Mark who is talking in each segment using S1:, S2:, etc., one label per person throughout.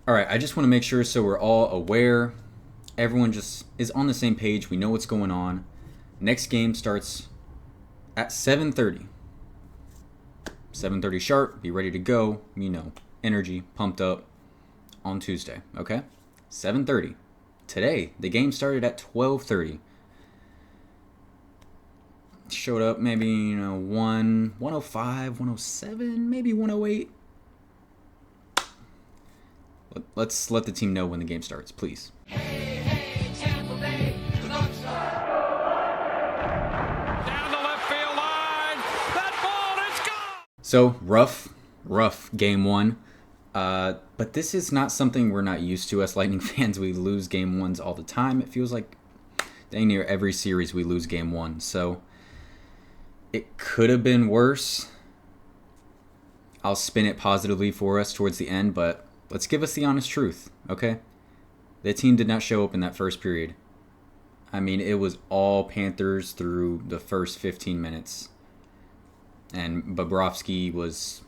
S1: All right, I just want to make sure so we're all aware. Everyone just is on the same page. We know what's going on. Next game starts at 7:30. 7:30 sharp. Be ready to go. Energy pumped up on Tuesday. Okay, 7:30. Today the game started at 12:30. Showed up maybe 105, 107, maybe 108. Let's let the team know when the game starts, please.
S2: Hey, hey, Tampa Bay, down the left field line. That ball is gone.
S1: So rough game one. But this is not something we're not used to as Lightning fans. We lose game ones all the time. It feels like dang near every series we lose game one. So it could have been worse. I'll spin it positively for us towards the end, but let's give us the honest truth, okay? The team did not show up in that first period. I mean, it was all Panthers through the first 15 minutes. And Bobrovsky was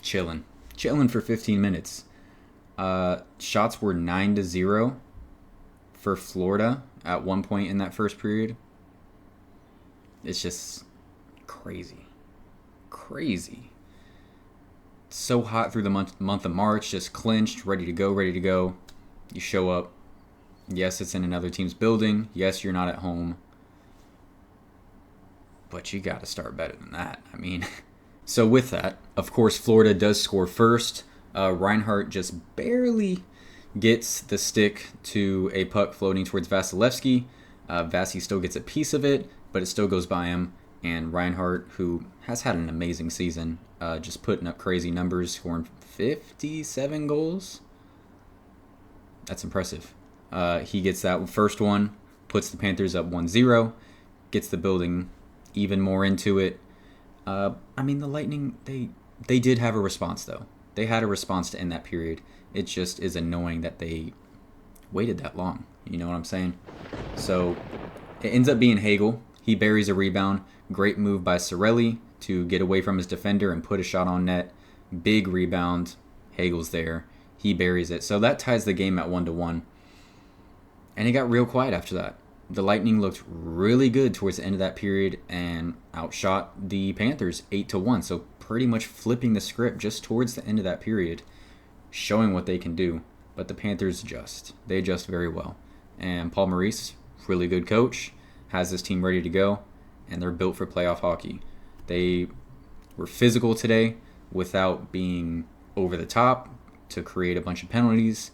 S1: chilling for 15 minutes. Shots were 9-0 for Florida at one point in that first period. It's just crazy. So hot through the month of March, just clinched, ready to go. You show up. Yes, it's in another team's building. Yes, you're not at home. But you got to start better than that. I mean, so with that, of course, Florida does score first. Reinhart just barely gets the stick to a puck floating towards Vasilevsky. Vasi still gets a piece of it, but it still goes by him. And Reinhart, who has had an amazing season, just putting up crazy numbers, scoring 57 goals. That's impressive. He gets that first one, puts the Panthers up 1-0, gets the building even more into it. I mean, the Lightning, they did have a response, though. They had a response to end that period. It just is annoying that they waited that long. You know what I'm saying? So it ends up being Hagel. He buries a rebound. Great move by Cirelli to get away from his defender and put a shot on net. Big rebound. Hagel's there. He buries it. So that ties the game at 1-1. And it got real quiet after that. The Lightning looked really good towards the end of that period and outshot the Panthers 8-1. So pretty much flipping the script just towards the end of that period, showing what they can do. But the Panthers they adjust very well. And Paul Maurice, really good coach, has this team ready to go, and they're built for playoff hockey. They were physical today without being over the top to create a bunch of penalties.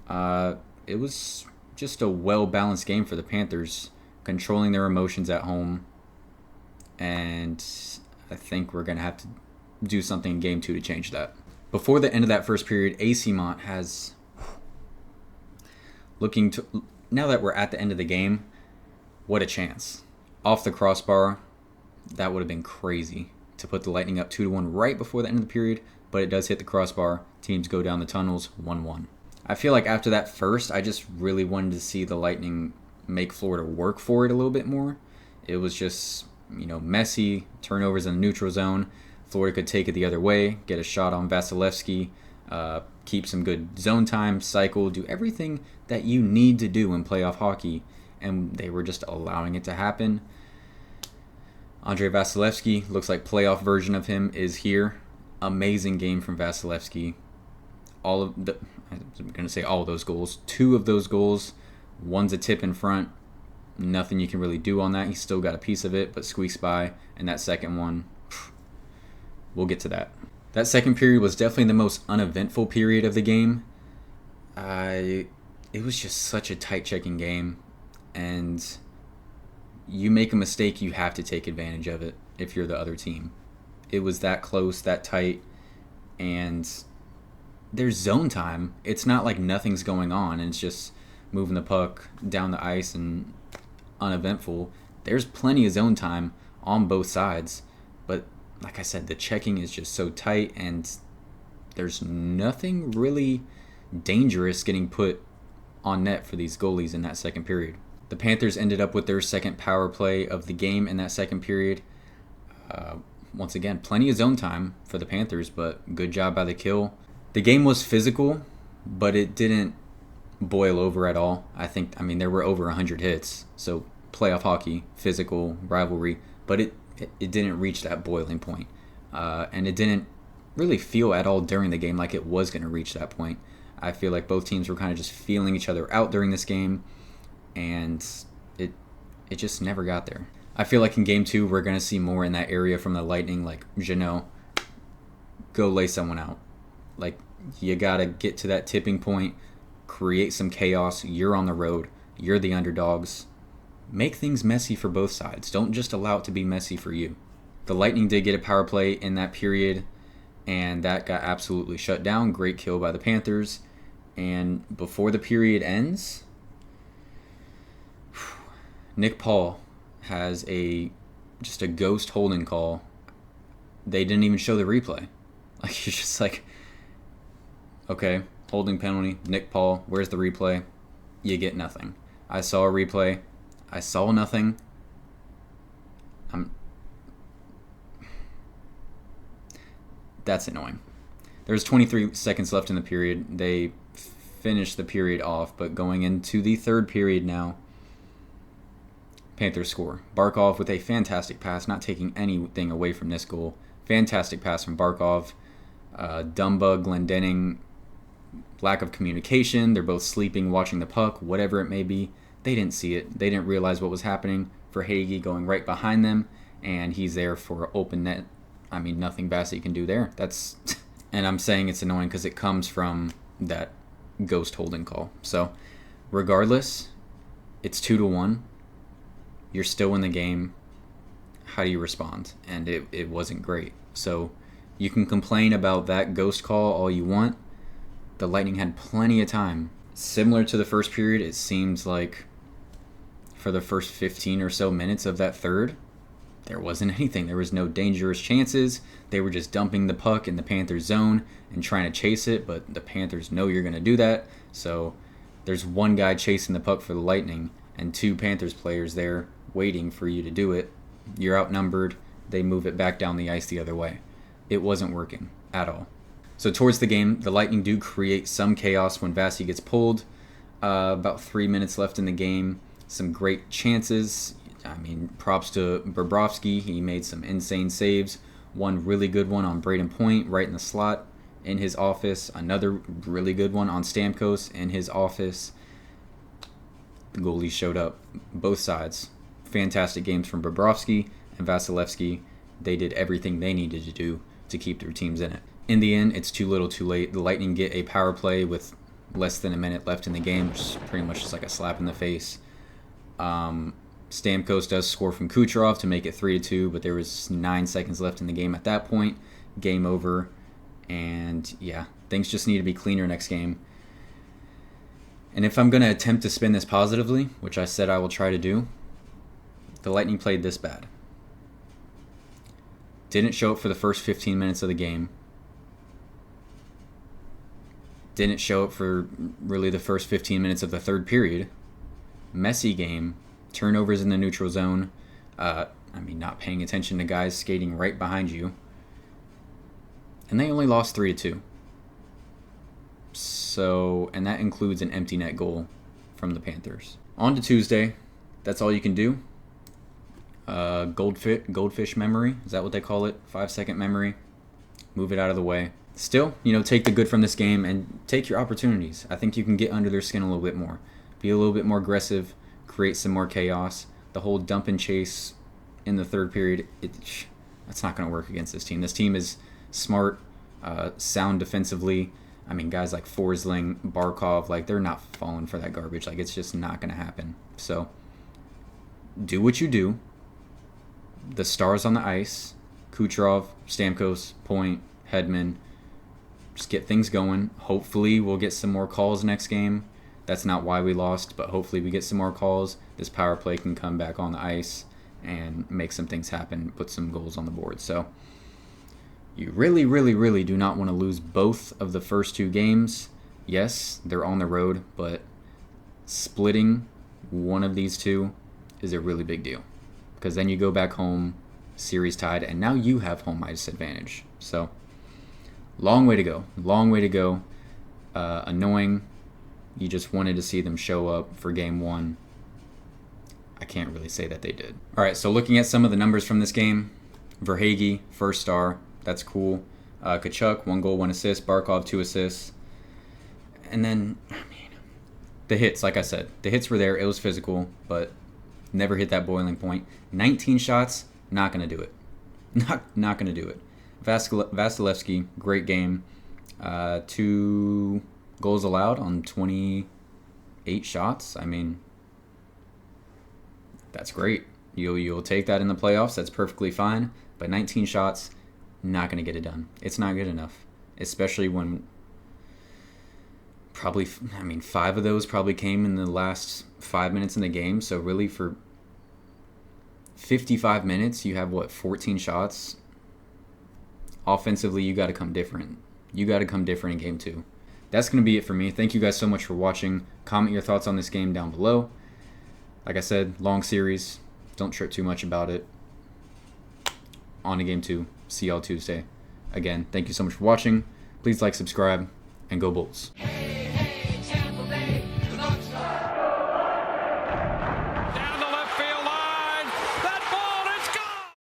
S1: It was just a well-balanced game for the Panthers, controlling their emotions at home, and I think we're going to have to do something in Game 2 to change that. Before the end of that first period, AC Mont has, now that we're at the end of the game, what a chance. Off the crossbar, that would have been crazy to put the Lightning up 2-1 right before the end of the period, but it does hit the crossbar. Teams go down the tunnels 1-1. I feel like after that first, I just really wanted to see the Lightning make Florida work for it a little bit more. It was just, messy, turnovers in the neutral zone. Florida could take it the other way, get a shot on Vasilevsky, keep some good zone time, cycle, do everything that you need to do in playoff hockey, and they were just allowing it to happen. Andrei Vasilevsky, looks like playoff version of him is here. Amazing game from Vasilevsky. I'm going to say all of those goals. 2 of those goals, one's a tip in front. Nothing you can really do on that. He still got a piece of it, but squeaks by. And that second one, we'll get to that. That second period was definitely the most uneventful period of the game. It was just such a tight-checking game. And you make a mistake, you have to take advantage of it if you're the other team. It was that close, that tight, and there's zone time. It's not like nothing's going on, and it's just moving the puck down the ice and uneventful. There's plenty of zone time on both sides, but like I said, the checking is just so tight, and there's nothing really dangerous getting put on net for these goalies in that second period. The Panthers ended up with their second power play of the game in that second period. Once again, plenty of zone time for the Panthers, but good job by the kill. The game was physical. but it didn't boil over at all. I mean, there were over 100 hits, so playoff hockey, physical rivalry, but it didn't reach that boiling point. And it didn't really feel at all during the game like it was going to reach that point. I feel like both teams were kind of just feeling each other out during this game, and it just never got there. I feel like in Game 2, we're going to see more in that area from the Lightning, like, Jeannot, go lay someone out. Like, you got to get to that tipping point, create some chaos. You're on the road. You're the underdogs. Make things messy for both sides. Don't just allow it to be messy for you. The Lightning did get a power play in that period, and that got absolutely shut down. Great kill by the Panthers. And before the period ends, Nick Paul has just a ghost holding call. They didn't even show the replay. Like, you're just like, okay, holding penalty, Nick Paul, where's the replay? You get nothing. I saw a replay. I saw nothing. That's annoying. There's 23 seconds left in the period. They finished the period off, but going into the third period now, Panthers score. Barkov with a fantastic pass, not taking anything away from this goal. Fantastic pass from Barkov. Dumba, Glendening, lack of communication. They're both sleeping, watching the puck, whatever it may be. They didn't see it. They didn't realize what was happening. For Hagee going right behind them, and he's there for open net. I mean, nothing Bassey can do there. And I'm saying it's annoying because it comes from that ghost holding call. So, regardless, it's 2-1. You're still in the game. How do you respond? And it wasn't great. So, you can complain about that ghost call all you want. The Lightning had plenty of time. Similar to the first period, it seems like for the first 15 or so minutes of that third, there wasn't anything. There was no dangerous chances. They were just dumping the puck in the Panthers zone and trying to chase it, but the Panthers know you're going to do that. So there's one guy chasing the puck for the Lightning and two Panthers players there waiting for you to do it. You're outnumbered. They move it back down the ice the other way. It wasn't working at all. So towards the game, the Lightning do create some chaos when Bassey gets pulled. About 3 minutes left in the game. Some great chances. I mean, props to Bobrovsky. He made some insane saves. One really good one on Braden Point right in the slot in his office. Another really good one on Stamkos in his office. The goalies showed up. Both sides. Fantastic games from Bobrovsky and Vasilevsky. They did everything they needed to do to keep their teams in it. In the end, it's too little too late. The Lightning get a power play with less than a minute left in the game, which is pretty much just like a slap in the face. Stamkos does score from Kucherov to make it 3-2, but there was 9 seconds left in the game at that point. Game over. And yeah, things just need to be cleaner next game. And if I'm going to attempt to spin this positively, which I said I will try to do, the Lightning played this bad. Didn't show up for the first 15 minutes of the game. Didn't show up for really the first 15 minutes of the third period. Messy game. Turnovers in the neutral zone. Not paying attention to guys skating right behind you. And they only lost 3-2. So, and that includes an empty net goal from the Panthers. On to Tuesday. That's all you can do. Goldfish memory. Is that what they call it? 5-second memory. Move it out of the way. Still, take the good from this game and take your opportunities. I think you can get under their skin a little bit more. Be a little bit more aggressive. Create some more chaos. The whole dump and chase in the third period, that's not going to work against this team. This team is smart, sound defensively. I mean, guys like Forsling, Barkov, they're not falling for that garbage. It's just not going to happen. So, do what you do. The stars on the ice, Kucherov, Stamkos, Point, Hedman, just get things going. Hopefully we'll get some more calls next game. That's not why we lost, but hopefully we get some more calls. This power play can come back on the ice and make some things happen, put some goals on the board. So you really, really, really do not want to lose both of the first two games. Yes, they're on the road, but splitting one of these two is a really big deal. Because then you go back home, series tied, and now you have home ice advantage. So, long way to go. Long way to go. annoying. You just wanted to see them show up for game one. I can't really say that they did. All right, so looking at some of the numbers from this game, Verhaeghe, first star. That's cool. Kachuk, 1 goal, 1 assist. Barkov, 2 assists. And then, the hits, like I said. The hits were there. It was physical, but never hit that boiling point. 19 shots, not going to do it. Not going to do it. Vasilevsky, great game. 2 goals allowed on 28 shots. I mean, that's great. You'll take that in the playoffs. That's perfectly fine. But 19 shots, not going to get it done. It's not good enough. Especially when 5 of those probably came in the last 5 minutes in the game. So really for 55 minutes, you have, 14 shots? Offensively, you got to come different. You got to come different in game 2. That's going to be it for me. Thank you guys so much for watching. Comment your thoughts on this game down below. Like I said, long series. Don't trip too much about it. On to game 2. See y'all Tuesday. Again, thank you so much for watching. Please like, subscribe, and go Bulls.